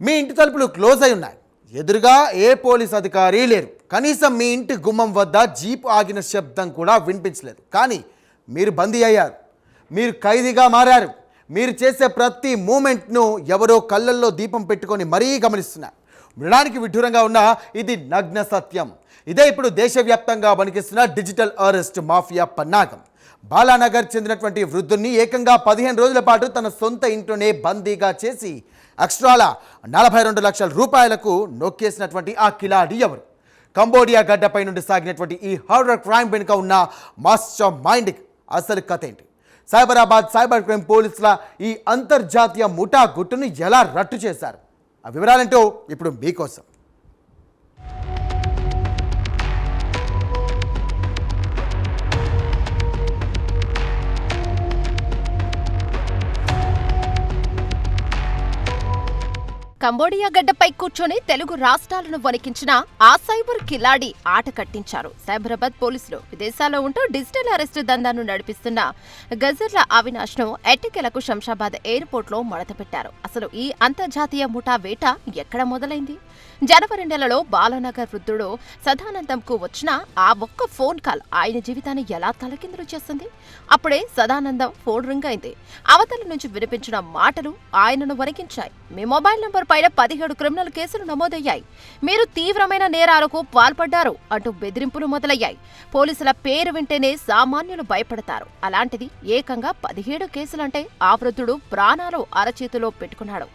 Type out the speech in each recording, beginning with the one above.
మీ ఇంటి తలుపులు క్లోజ్ అయి ఉన్నాయి. ఎదురుగా ఏ పోలీస్ అధికారి లేరు. కనీసం మీ ఇంటి గుమ్మం వద్ద జీప్ ఆగిన శబ్దం కూడా వినిపించలేదు. కానీ మీరు బందీ అయ్యారు. మీరు ఖైదీగా మారారు. మీరు చేసే ప్రతి మూమెంట్ను ఎవరో కళ్ళల్లో దీపం పెట్టుకొని మరీ గమనిస్తున్నారు. వినడానికి విడ్డూరంగా ఉన్న ఇది నగ్న సత్యం. ఇదే ఇప్పుడు దేశవ్యాప్తంగా వణికిస్తున్న డిజిటల్ అరెస్ట్ మాఫియా పన్నాగం. బాలానగర్ చెందినటువంటి వృద్ధుని ఏకంగా 15 రోజుల పాటు తన సొంత ఇంట్లోనే బందీగా చేసి ఎక్స్ట్రాల 42 లక్షల రూపాయలకు నొక్కేసినటువంటి ఆ కిలాడి ఎవరు? కంబోడియా గడ్డపై నుండి సాగినటువంటి ఈ హారర్ క్రైమ్ వెనుక ఉన్న మాస్టర్ మైండ్ అసలు కథ ఏంటి? సైబరాబాద్ సైబర్ క్రైమ్ పోలీసుల ఈ అంతర్జాతీయ ముఠా గుట్టును ఎలా రట్టు చేశారు? ఆ వివరాలేంటో ఇప్పుడు మీకోసం. కంబోడియా గడ్డపై కూర్చొని తెలుగు రాష్ట్రాలను వణికించిన ఆ సైబర్ కిలాడి ఆట కట్టించారు సైబరాబాద్ పోలీసులు. విదేశాల్లో ఉంటూ డిజిటల్ అరెస్టు దందాను నడిపిస్తున్న గజర్ల అవినాష్ ను ఎట్టకేలకు శంషాబాద్ ఎయిర్పోర్ట్ లో మడతపెట్టారు. అసలు ఈ అంతర్జాతీయ ముఠా వేట ఎక్కడ మొదలైంది? జనవరి నెలలో బాలానగర్ వృద్ధుడు సదానందంకు వచ్చిన ఆ ఒక్క ఫోన్ కాల్ ఆయన జీవితాన్ని ఎలా తలకిందులు చేస్తుంది? అప్పుడే సదానందం ఫోన్ రింగ్ అయింది. అవతల నుంచి వినిపించిన మాటలు ఆయనను వణికించాయి. మీ మొబైల్ నంబర్ పైన 17 క్రిమినల్ కేసులు నమోదయ్యాయి. మీరు తీవ్రమైన నేరాలకు పాల్పడ్డారు అంటూ బెదిరింపులు మొదలయ్యాయి. పోలీసుల పేరు వింటేనే సామాన్యులు భయపడతారు. అలాంటిది ఏకంగా 17 కేసులంటే ఆ వృద్ధుడు ప్రాణాలు అరచేతిలో పెట్టుకున్నాడు.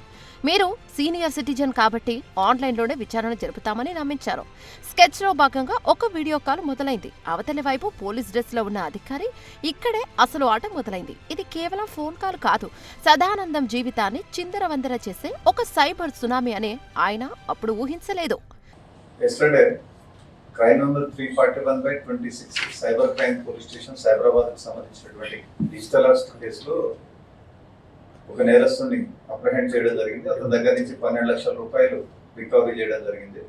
మీరు సీనియర్ సిటిజన్ కాబట్టి ఆన్లైన్లోనే విచారణ జరుపుతామని నమ్మించారు. స్కెచ్లో భాగంగా ఒక వీడియో కాల్ మొదలైంది. అవతలి వైపు పోలీస్ డ్రెస్ లో ఉన్న అధికారి. ఇక్కడే అసలు ఆట మొదలైంది. ఇది కేవలం ఫోన్ కాల్ కాదు, సదానందం జీవితాన్ని చిందరవందర చేసే ఒక సైబర్ సునామీ అని ఆయన అప్పుడు ఊహించలేదు. Crime number 341/26 cyber crime police station సైబరాబాద్కు సంబంధించినటువంటి డిజిటల్ అరెస్ట్ కేసులో ఒక నేరస్తుని అప్రహెండ్ చేయడం జరిగింది. అతని దగ్గర నుంచి 12 లక్షల రూపాయలు రికవరీ చేయడం జరిగింది.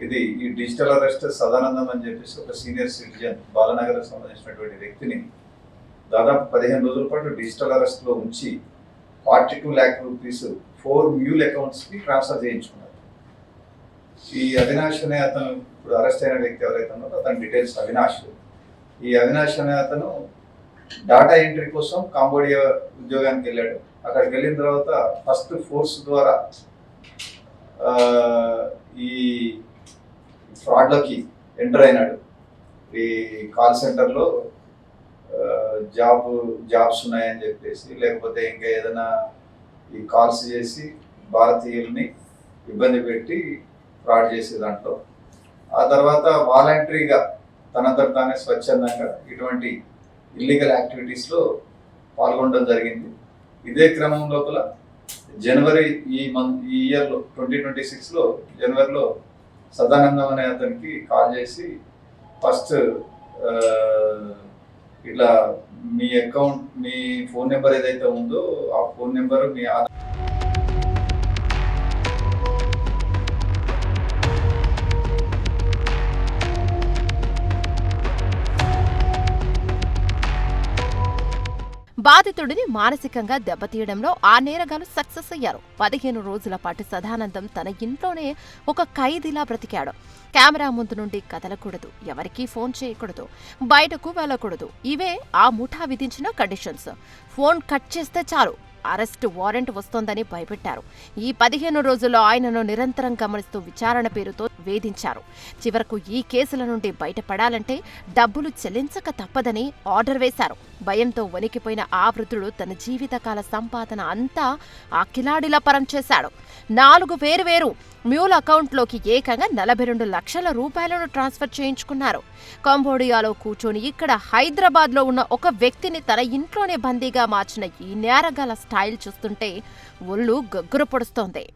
ఇది ఈ డిజిటల్ అరెస్ట్ సదానందం అని చెప్పేసి ఒక సీనియర్ సిటిజన్ బాలానగర్కు సంబంధించినటువంటి వ్యక్తిని దాదాపు 15 రోజుల పాటు డిజిటల్ అరెస్ట్లో ఉంచి 42 lakh రూపీస్ 4 మ్యూల్ అకౌంట్స్కి ట్రాన్స్ఫర్ చేయించుకున్నారు. ఈ అవినాష్ అనే అతను, ఇప్పుడు అరెస్ట్ అయిన వ్యక్తి ఎవరైతే ఉన్నారో అతని డీటెయిల్స్ అవినాష్. ఈ అవినాష్ అనే అతను డాటా ఎంట్రీ కోసం కాంబోడియా ఉద్యోగానికి వెళ్ళాడు. అక్కడికి వెళ్ళిన తర్వాత ఫస్ట్ ఫోర్స్ ద్వారా ఈ ఫ్రాడ్లోకి ఎంటర్ అయినాడు. ఈ కాల్ సెంటర్లో జాబ్స్ ఉన్నాయని చెప్పేసి, లేకపోతే ఇంకా ఏదైనా ఈ కాల్స్ చేసి భారతీయుల్ని ఇబ్బంది పెట్టి ఫ్రాడ్ చేసే దాంట్లో. ఆ తర్వాత వాలంటరీగా తనంతట తానే స్వచ్ఛందంగా ఇటువంటి ఇల్లీగల్ యాక్టివిటీస్లో పాల్గొనడం జరిగింది. ఇదే క్రమం లోపల జనవరి ఈ ఇయర్లో 2026లో జనవరిలో సదానందం అనే అతనికి కాల్ చేసి ఫస్ట్ ఇట్లా మీ అకౌంట్, మీ ఫోన్ నెంబర్ ఏదైతే ఉందో ఆ ఫోన్ నెంబర్ మీ బాధితుడిని మానసికంగా దెబ్బతీయడంలో ఆ నేరగాలు సక్సెస్ అయ్యారు. 15 రోజుల పాటు సదానందం తన ఇంట్లోనే ఒక ఖైదీలా బ్రతికాడు. కెమెరా ముందు నుండి కదలకూడదు, ఎవరికీ ఫోన్ చేయకూడదు, బయటకు వెళ్ళకూడదు. ఇవే ఆ ముఠా విధించిన కండిషన్స్. ఫోన్ కట్ చేస్తే చాలు అరెస్ట్ వారెంట్ వస్తోందని భయపెట్టారు. ఈ 15 రోజుల్లో ఆయనను నిరంతరం గమనిస్తూ విచారణ పేరుతో వేధించారు. చివరకు ఈ కేసుల నుండి బయటపడాలంటే డబ్బులు చెల్లించక తప్పదని ఆర్డర్ వేశారు. భయంతో వణికిపోయిన ఆ వృద్ధుడు తన జీవితకాల సంపాదన అంతా ఆ కిలాడిలా పరం చేశాడు. 4 వేరువేరు మ్యూల్ అకౌంట్లోకి ఏకంగా 42 లక్షల రూపాయలను ట్రాన్స్ఫర్ చేయించుకున్నారు. కంబోడియాలో కూర్చొని ఇక్కడ హైదరాబాద్లో ఉన్న ఒక వ్యక్తిని తన ఇంట్లోనే బందీగా మార్చిన ఈ నేరగాల స్టైల్ చూస్తుంటే ఒళ్ళు గగ్గురు పొడుస్తోంది.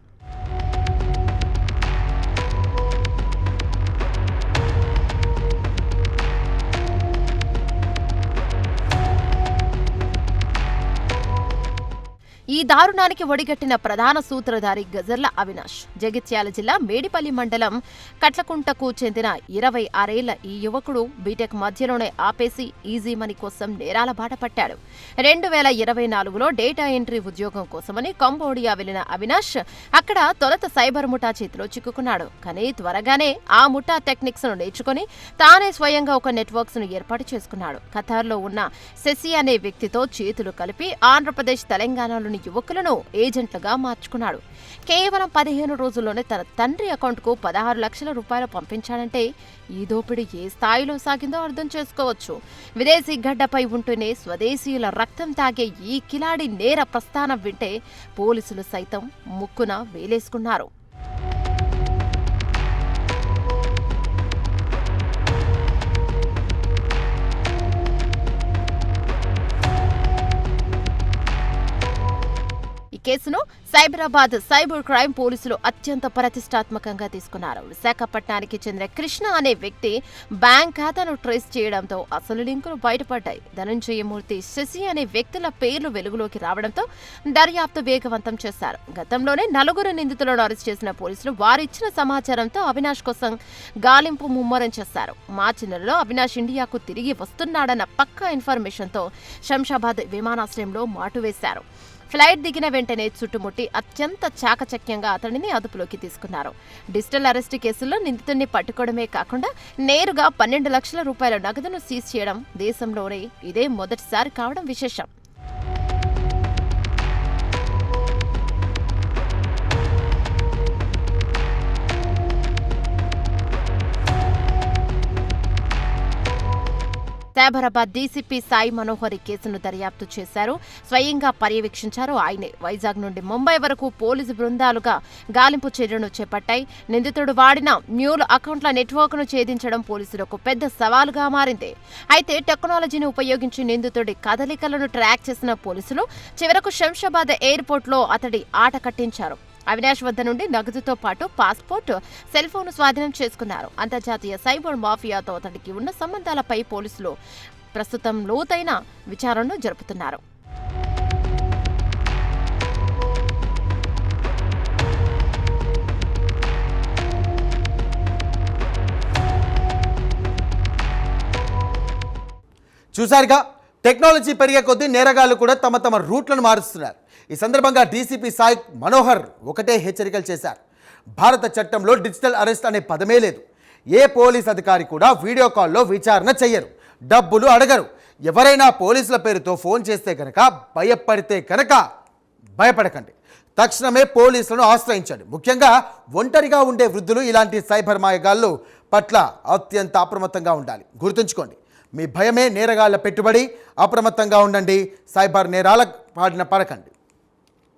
ఈ దారుణానికి ఒడిగట్టిన ప్రధాన సూత్రధారి గజర్ల అవినాష్. జగిత్యాల జిల్లా మేడిపల్లి మండలం కట్లకుంటకు చెందిన 26 ఏళ్ల ఈ యువకుడు బీటెక్ మధ్యలోనే ఆపేసి ఈజీ మనీ కోసం నేరాల బాట పట్టాడు. 2024లో డేటా ఎంట్రీ ఉద్యోగం కోసమని కంబోడియా వెళ్లిన అవినాష్ అక్కడ తొలుత సైబర్ ముఠా చేతిలో చిక్కుకున్నాడు. కానీ త్వరగానే ఆ ముఠా టెక్నిక్స్ ను నేర్చుకుని తానే స్వయంగా ఒక నెట్వర్క్స్ ను ఏర్పాటు చేసుకున్నాడు. ఖతార్లో ఉన్న శశి అనే వ్యక్తితో చేతులు కలిపి ఆంధ్రప్రదేశ్, తెలంగాణలోని యువకులను ఏజెంట్లుగా మార్చుకున్నాడు. కేవలం 15 రోజుల్లోనే తన తండ్రి అకౌంట్కు 16 లక్షల రూపాయలు పంపించాడంటే ఈ దోపిడీ ఏ స్థాయిలో సాగిందో అర్థం చేసుకోవచ్చు. విదేశీ గడ్డపై ఉంటూనే స్వదేశీయుల రక్తం తాగే ఈ కిలాడి నేర ప్రస్థానం వింటే పోలీసులు సైతం ముక్కున వేలేసుకున్నారు. కేసును సైబరాబాద్ సైబర్ క్రైమ్ పోలీసులు అత్యంత ప్రతిష్టాత్మకంగా తీసుకున్నారు. విశాఖపట్నానికి చెందిన కృష్ణ అనే వ్యక్తి బ్యాంక్ ఖాతాను ట్రేస్ చేయడంతో అసలు లింకులు బయటపడ్డాయి. ధనంజయమూర్తి, శశి అనే వ్యక్తుల పేర్లు వెలుగులోకి రావడంతో దర్యాప్తు వేగవంతం చేశారు. గతంలోనే 4 నిందితులను అరెస్ట్ చేసిన పోలీసులు వారిచ్చిన సమాచారంతో అవినాష్ కోసం గాలింపు ముమ్మరం చేశారు. మార్చి నెలలో అవినాష్ ఇండియాకు తిరిగి వస్తున్నాడన్న పక్కా ఇన్ఫర్మేషన్తో శంషాబాద్ విమానాశ్రయంలో మాటు వేశారు. ఫ్లైట్ దిగిన వెంటనే చుట్టుముట్టి అత్యంత చాకచక్యంగా అతడిని అదుపులోకి తీసుకున్నారు. డిజిటల్ అరెస్టు కేసుల్లో నిందితుడిని పట్టుకోవడమే కాకుండా నేరుగా 12 లక్షల రూపాయల నగదును సీజ్ చేయడం దేశంలోనే ఇదే మొదటిసారి కావడం విశేషం. సైబరాబాద్ డీసీపీ సాయి మనోహర్ కేసును దర్యాప్తు చేశారు. స్వయంగా పర్యవేక్షించారు ఆయనే. వైజాగ్ నుండి ముంబై వరకు పోలీసు బృందాలుగా గాలింపు చర్యను చేపట్టాయి. నిందితుడు వాడిన మ్యూల్ అకౌంట్ల నెట్వర్క్ను ఛేదించడం పోలీసులకు పెద్ద సవాలుగా మారింది. అయితే టెక్నాలజీని ఉపయోగించి నిందితుడి కదలికలను ట్రాక్ చేసిన పోలీసులు చివరకు శంషాబాద్ ఎయిర్పోర్ట్లో అతడి ఆట కట్టించారు. అవినాష్ వద్ద నుండి నగదుతో పాటు పాస్పోర్ట్, సెల్ ఫోన్ స్వాధీనం చేసుకున్నారు. అంతర్జాతీయ సైబర్ మాఫియాతో అతడికి ఉన్న సంబంధాలపై పోలీసులు ప్రస్తుతం లోతైన విచారణను జరుపుతున్నారు. చూసారుగా, టెక్నాలజీ పెరిగే కొద్దీ నేరగాళ్లు కూడా తమ రూట్లను మారుస్తున్నారు. ఈ సందర్భంగా డీసీపీ సాయి మనోహర్ ఒకటే హెచ్చరికలు చేశారు. భారత చట్టంలో డిజిటల్ అరెస్ట్ అనే పదమే లేదు. ఏ పోలీస్ అధికారి కూడా వీడియో కాల్లో విచారణ చెయ్యరు, డబ్బులు అడగరు. ఎవరైనా పోలీసుల పేరుతో ఫోన్ చేస్తే కనుక, భయపడితే కనుక భయపడకండి. తక్షణమే పోలీసులను ఆశ్రయించండి. ముఖ్యంగా ఒంటరిగా ఉండే వృద్ధులు ఇలాంటి సైబర్ మాయగాళ్ళు పట్ల అత్యంత అప్రమత్తంగా ఉండాలి. గుర్తుంచుకోండి, మీ భయమే నేరగాళ్ల పెట్టుబడి. అప్రమత్తంగా ఉండండి, సైబర్ నేరాల బారిన పడకండి.